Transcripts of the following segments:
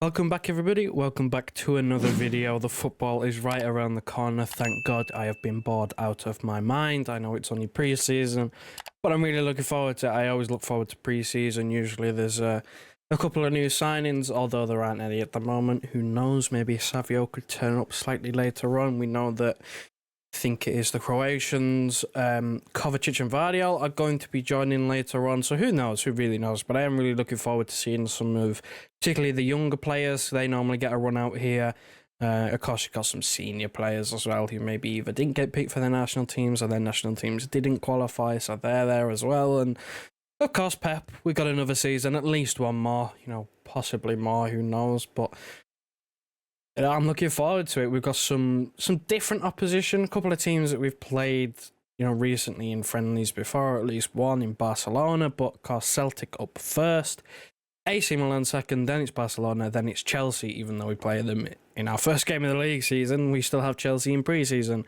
Welcome back, everybody. Welcome back to another video. The football is right around the corner. Thank God I have been bored out of my mind. I know it's only pre-season, but I'm really looking forward to it. I always look forward to pre-season. Usually there's a couple of new signings, although there aren't any at the moment. Who knows? Maybe Savio could turn up slightly later on. We know that I think it is the Croatians. Kovacic and Vardiol are going to be joining later on, so who knows? Who really knows? But I am really looking forward to seeing some of, particularly the younger players. They normally get a run out here. Of course, you've got some senior players as well who maybe either didn't get picked for their national teams or their national teams didn't qualify, so they're there as well. And of course, Pep, we got another season, at least one more, possibly more, who knows? But I'm looking forward to it. We've got some different opposition, a couple of teams that we've played, recently in friendlies before, at least one in Barcelona, but of course Celtic up first, AC Milan second, then it's Barcelona, then it's Chelsea. Even though we play them in our first game of the league season, we still have Chelsea in pre-season.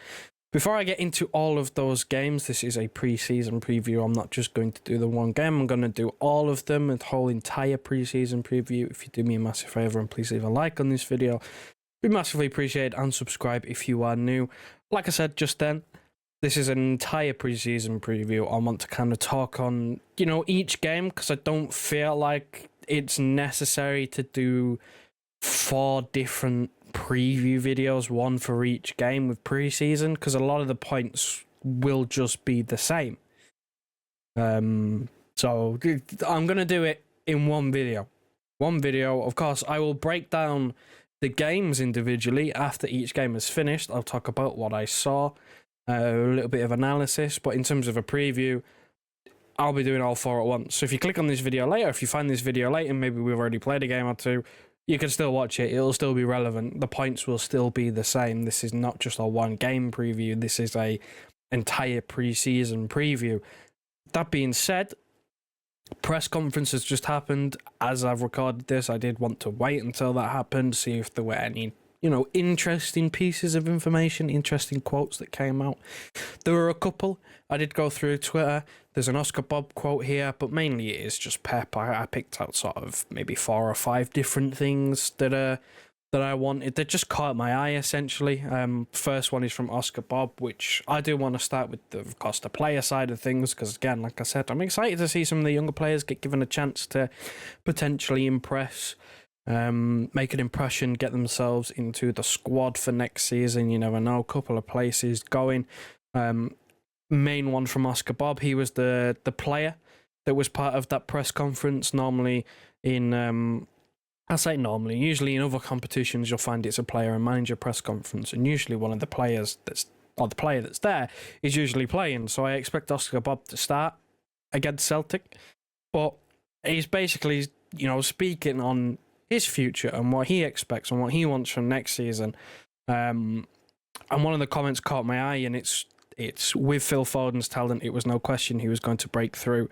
Before I get into all of those games, this is a pre-season preview. I'm not just going to do the one game. I'm going to do all of them, the whole entire pre-season preview. If you do me a massive favour and please leave a like on this video, be massively appreciated, and subscribe if you are new. Like I said just then, this is an entire pre-season preview. I want to kind of talk on, each game, because I don't feel like it's necessary to do 4 different preview videos, one for each game with pre-season, because a lot of the points will just be the same. So I'm going to do it in one video. Of course, I will break down the games individually after each game is finished. I'll talk about what I saw, a little bit of analysis, but in terms of a preview, I'll be doing all 4 at once. So if you click on this video later, if you find this video late and maybe we've already played a game or two, you can still watch it. It'll still be relevant. The points will still be the same. This is not just a one game preview. This is a entire pre-season preview. That being said, press conference has just happened. As I've recorded this, I did want to wait until that happened, see if there were any, interesting pieces of information, interesting quotes that came out. There were a couple. I did go through Twitter. There's an Oscar Bobb quote here, but mainly it is just Pep. I picked out sort of maybe 4 or 5 different things that I wanted, that just caught my eye, essentially. First one is from Oscar Bobb, which I do want to start with, of course, the player side of things, because again, like I said, I'm excited to see some of the younger players get given a chance to potentially impress, make an impression, get themselves into the squad for next season. You never know, a couple of places going. Main one from Oscar Bobb, he was the player that was part of that press conference. Normally in usually in other competitions, you'll find it's a player and manager press conference, and usually one of the players the player that's there is usually playing. So I expect Oscar Bobb to start against Celtic, but he's basically, speaking on his future and what he expects and what he wants from next season. And one of the comments caught my eye, and it's with Phil Foden's talent, it was no question he was going to break through.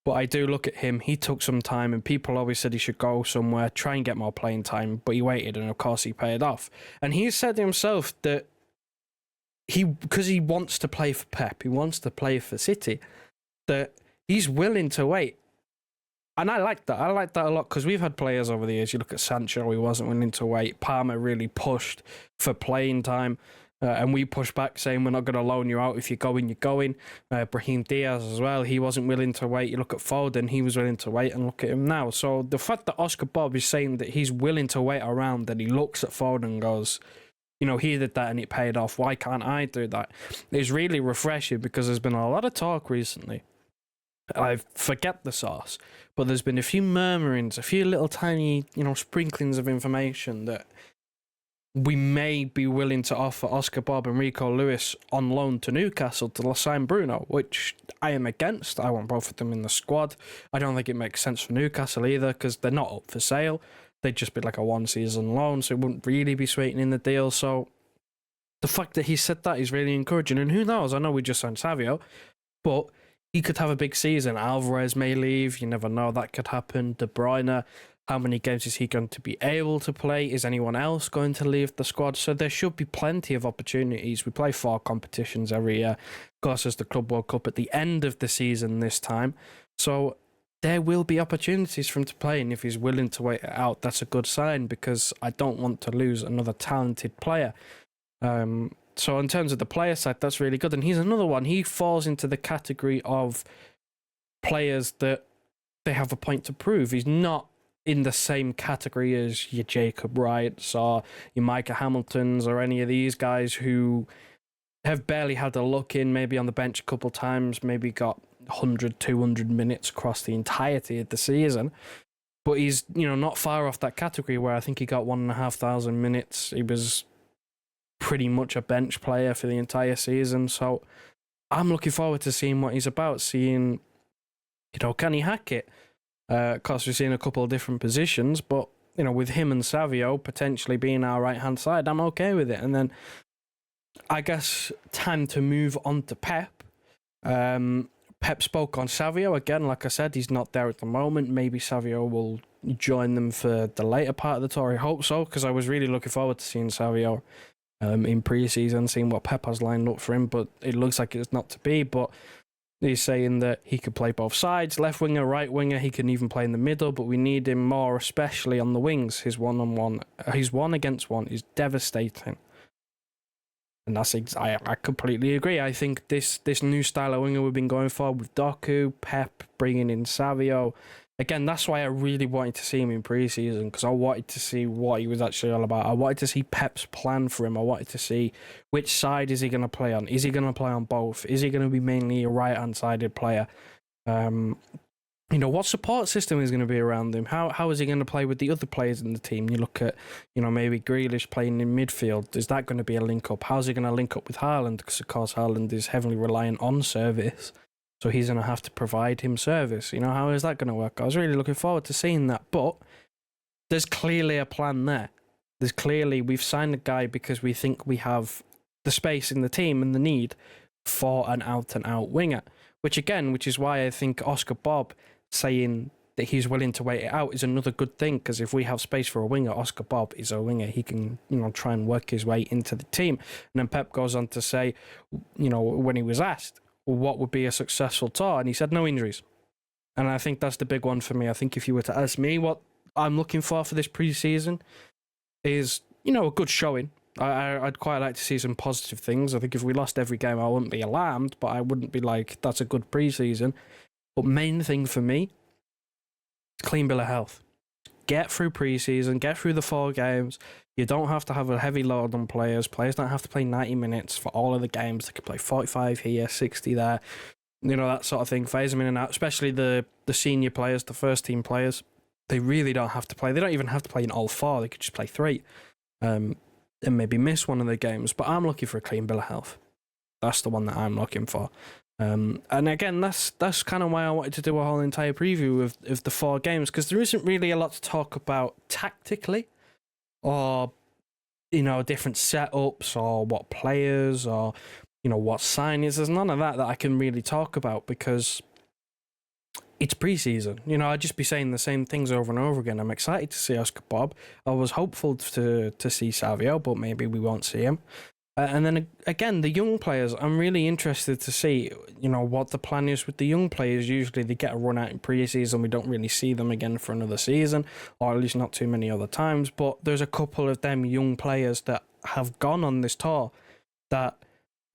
But I do look at him, he took some time, and people always said he should go somewhere, try and get more playing time, but he waited, and of course he paid off. And he said himself that because he wants to play for Pep, he wants to play for City, that he's willing to wait. And I like that. I like that a lot, because we've had players over the years. You look at Sancho, he wasn't willing to wait. Palmer really pushed for playing time. And we pushed back, saying we're not going to loan you out. If you're going, you're going. Brahim Diaz as well, he wasn't willing to wait. You look at Foden, he was willing to wait, and look at him now. So the fact that Oscar Bobb is saying that he's willing to wait around, that he looks at Foden and goes, he did that and it paid off, why can't I do that? It's really refreshing, because there's been a lot of talk recently. I forget the source, but there's been a few murmurings, a few little tiny, sprinklings of information that we may be willing to offer Oscar Bobb and Rico Lewis on loan to Newcastle to sign Bruno, which I am against. I want both of them in the squad. I don't think it makes sense for Newcastle either, because they're not up for sale. They'd just be like a one-season loan, so it wouldn't really be sweetening the deal. So the fact that he said that is really encouraging. And who knows? I know we just signed Savio, but he could have a big season. Alvarez may leave. You never know. That could happen. De Bruyne, how many games is he going to be able to play? Is anyone else going to leave the squad? So there should be plenty of opportunities. We play 4 competitions every year. Of course, there's the Club World Cup at the end of the season this time. So there will be opportunities for him to play, and if he's willing to wait it out, that's a good sign, because I don't want to lose another talented player. So in terms of the player side, that's really good. And he's another one. He falls into the category of players that they have a point to prove. He's not in the same category as your Jacob Wrights or your Micah Hamiltons or any of these guys who have barely had a look in, maybe on the bench a couple times, maybe got 100, 200 minutes across the entirety of the season. But he's, not far off that category where I think he got 1,500 minutes. He was pretty much a bench player for the entire season. So I'm looking forward to seeing what he's about, seeing, can he hack it? Of course, we've seen a couple of different positions, but, with him and Savio potentially being our right-hand side, I'm okay with it. And then I guess time to move on to Pep. Pep spoke on Savio. Again, like I said, he's not there at the moment. Maybe Savio will join them for the later part of the tour. I hope so, because I was really looking forward to seeing Savio in pre-season, seeing what Pep has lined up for him, but it looks like it's not to be. But he's saying that he could play both sides, left winger, right winger. He can even play in the middle, but we need him more, especially on the wings. His one-on-one, his one-against-one is devastating. And that's I completely agree. I think this new style of winger we've been going for with Doku, Pep, bringing in Savio, again, that's why I really wanted to see him in pre-season, because I wanted to see what he was actually all about. I wanted to see Pep's plan for him. I wanted to see which side is he going to play on. Is he going to play on both? Is he going to be mainly a right-hand-sided player? What support system is going to be around him? How is he going to play with the other players in the team? You look at, maybe Grealish playing in midfield. Is that going to be a link-up? How's he going to link up with Haaland? Because, of course, Haaland is heavily reliant on service. So he's going to have to provide him service. How is that going to work? I was really looking forward to seeing that. But there's clearly a plan there. We've signed a guy because we think we have the space in the team and the need for an out-and-out winger. Which is why I think Oscar Bobb saying that he's willing to wait it out is another good thing, because if we have space for a winger, Oscar Bobb is a winger. He can, try and work his way into the team. And then Pep goes on to say, when he was asked, what would be a successful tour? And he said no injuries. And I think that's the big one for me. I think if you were to ask me what I'm looking for this pre-season is, a good showing. I'd quite like to see some positive things. I think if we lost every game, I wouldn't be alarmed, but I wouldn't be like, that's a good pre-season. But main thing for me, clean bill of health. Get through pre-season, get through the 4 games. You don't have to have a heavy load on players. Players don't have to play 90 minutes for all of the games. They can play 45 here, 60 there. That sort of thing. Phase them in and out, especially the senior players, the first-team players. They really don't have to play. They don't even have to play in all 4. They could just play 3 and maybe miss one of the games. But I'm looking for a clean bill of health. That's the one that I'm looking for. And again, that's kind of why I wanted to do a whole entire preview of the 4 games, because there isn't really a lot to talk about tactically, or different setups, or what players, or what signings. There's none of that I can really talk about, because it's pre-season. I'd just be saying the same things over and over again. I'm excited to see Oscar Bobb. I was hopeful to see Savio, but maybe we won't see him. And then again, the young players, I'm really interested to see, what the plan is with the young players. Usually they get a run out in pre-season. We don't really see them again for another season, or at least not too many other times. But there's a couple of them young players that have gone on this tour that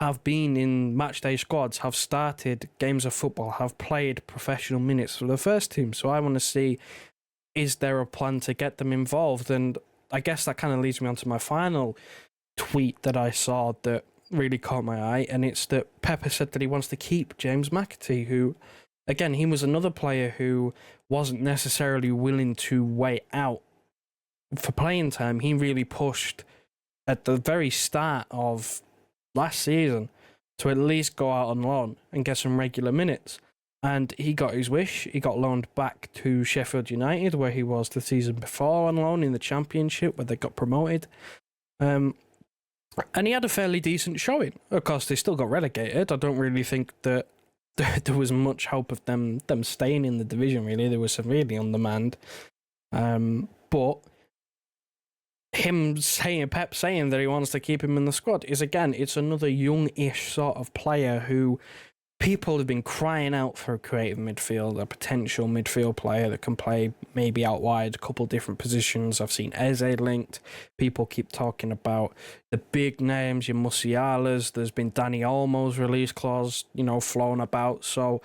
have been in matchday squads, have started games of football, have played professional minutes for the first team. So I want to see, is there a plan to get them involved? And I guess that kind of leads me on to my final tweet that I saw that really caught my eye, and it's that Pep said that he wants to keep James McAtee, who, again, he was another player who wasn't necessarily willing to wait out for playing time. He really pushed at the very start of last season to at least go out on loan and get some regular minutes. And he got his wish. He got loaned back to Sheffield United, where he was the season before on loan in the Championship, where they got promoted. And he had a fairly decent showing. Of course, they still got relegated. I don't really think that there was much hope of them staying in the division, really. They were severely undermanned. But Pep saying that he wants to keep him in the squad is, again, it's another young-ish sort of player who people have been crying out for a creative midfield, a potential midfield player that can play maybe out wide, a couple different positions. I've seen Eze linked. People keep talking about the big names, your Musialas. There's been Danny Olmo's release clause, flown about. So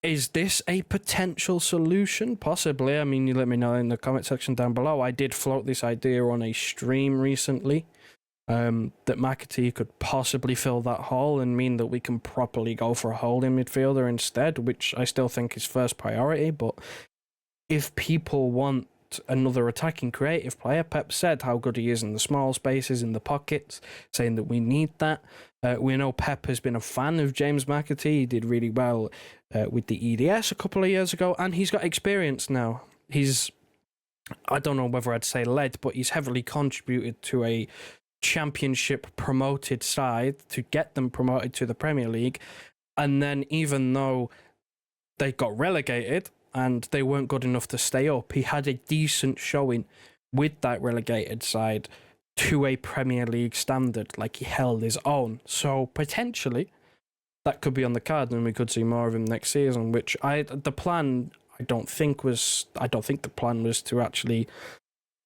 is this a potential solution? Possibly. I mean, you let me know in the comment section down below. I did float this idea on a stream recently. That McAtee could possibly fill that hole and mean that we can properly go for a holding midfielder instead, which I still think is first priority. But if people want another attacking creative player, Pep said how good he is in the small spaces, in the pockets, saying that we need that. We know Pep has been a fan of James McAtee. He did really well with the EDS a couple of years ago, and he's got experience now. I don't know whether I'd say led, but he's heavily contributed to a Championship promoted side to get them promoted to the Premier League, and then even though they got relegated and they weren't good enough to stay up, he had a decent showing with that relegated side to a Premier League standard. Like, he held his own. So potentially that could be on the card and we could see more of him next season, which I don't think the plan was to actually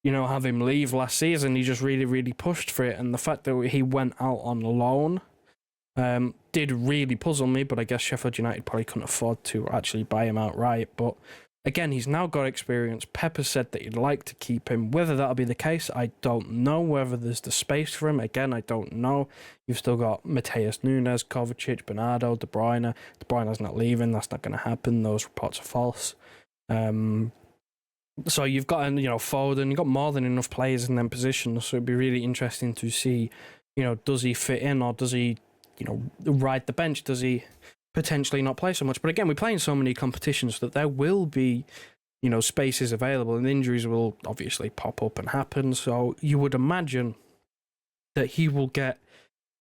have him leave last season. He just really, really pushed for it. And the fact that he went out on loan did really puzzle me, but I guess Sheffield United probably couldn't afford to actually buy him outright. But again, he's now got experience. Pep has said that he'd like to keep him. Whether that'll be the case, I don't know. Whether there's the space for him, again, I don't know. You've still got Mateus Nunes, Kovacic, Bernardo, De Bruyne. De Bruyne's not leaving. That's not going to happen. Those reports are false. So you've got, Foden, you've got more than enough players in them positions, so it'd be really interesting to see, does he fit in, or does he, ride the bench? Does he potentially not play so much? But again, we play in so many competitions that there will be, spaces available, and injuries will obviously pop up and happen, so you would imagine that he will get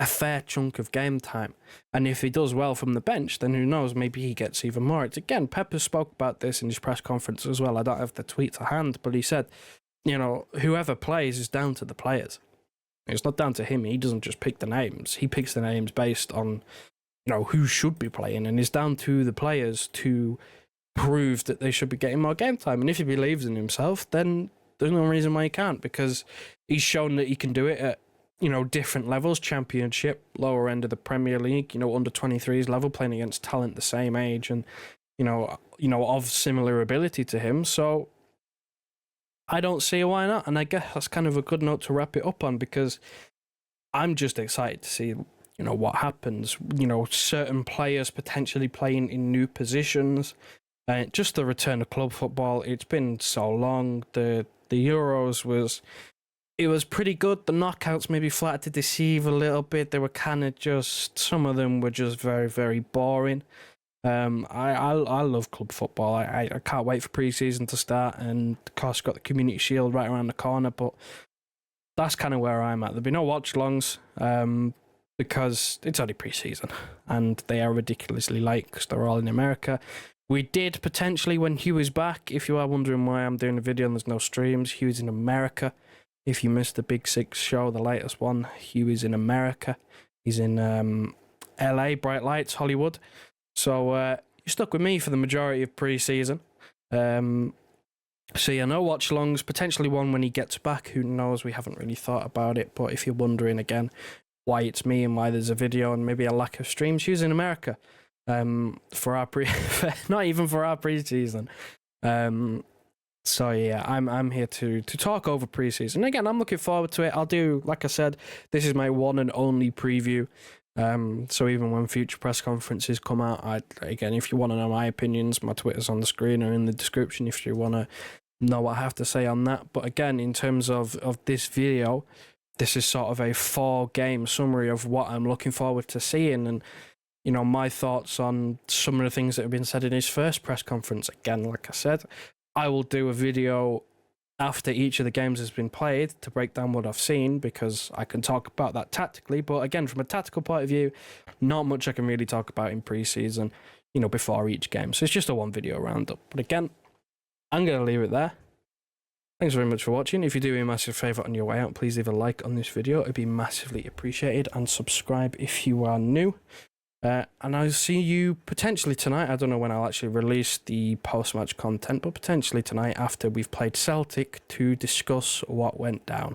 a fair chunk of game time. And if he does well from the bench, then who knows, maybe he gets even more. It's again, Pepper spoke about this in his press conference as well. I don't have the tweet to hand, but he said, whoever plays is down to the players. It's not down to him. He doesn't just pick the names. He picks the names based on, who should be playing, and it's down to the players to prove that they should be getting more game time. And if he believes in himself, then there's no reason why he can't, because he's shown that he can do it at different levels, Championship, lower end of the Premier League, under 23s level, playing against talent the same age and, of similar ability to him. So I don't see why not. And I guess that's kind of a good note to wrap it up on, because I'm just excited to see, what happens. Certain players potentially playing in new positions. Just the return of club football. It's been so long. The Euros was pretty good. The knockouts maybe flattered to deceive a little bit. They were kind of some of them were just very, very boring. I love club football. I can't wait for pre-season to start, and of course got the Community Shield right around the corner, but that's kind of where I'm at. There'll be no watch-longs because it's only pre-season, and they are ridiculously late because they're all in America. We did potentially, when Hugh is back, if you are wondering why I'm doing a video and there's no streams, Hugh's in America. If you missed the Big Six show, the latest one, Hugh is in America. He's in LA, Bright Lights, Hollywood. So you're stuck with me for the majority of pre-season. So yeah, no watch-longs, potentially one when he gets back. Who knows? We haven't really thought about it. But if you're wondering again why it's me and why there's a video and maybe a lack of streams, Hugh's in America for our not even for our pre-season. So yeah, I'm here to talk over preseason. Again, I'm looking forward to it. I'll do, like I said, this is my one and only preview. So even when future press conferences come out, again, if you want to know my opinions, my Twitter's on the screen or in the description if you want to know what I have to say on that. But again, in terms of this video, this is sort of a 4-game summary of what I'm looking forward to seeing, and my thoughts on some of the things that have been said in his first press conference. Again, like I said, I will do a video after each of the games has been played to break down what I've seen, because I can talk about that tactically. But again, from a tactical point of view, not much I can really talk about in pre-season, before each game. So it's just a one video roundup. But again, I'm going to leave it there. Thanks very much for watching. If you do me a massive favour on your way out, please leave a like on this video. It'd be massively appreciated, and subscribe if you are new. And I'll see you potentially tonight. I don't know when I'll actually release the post-match content, but potentially tonight after we've played Celtic to discuss what went down.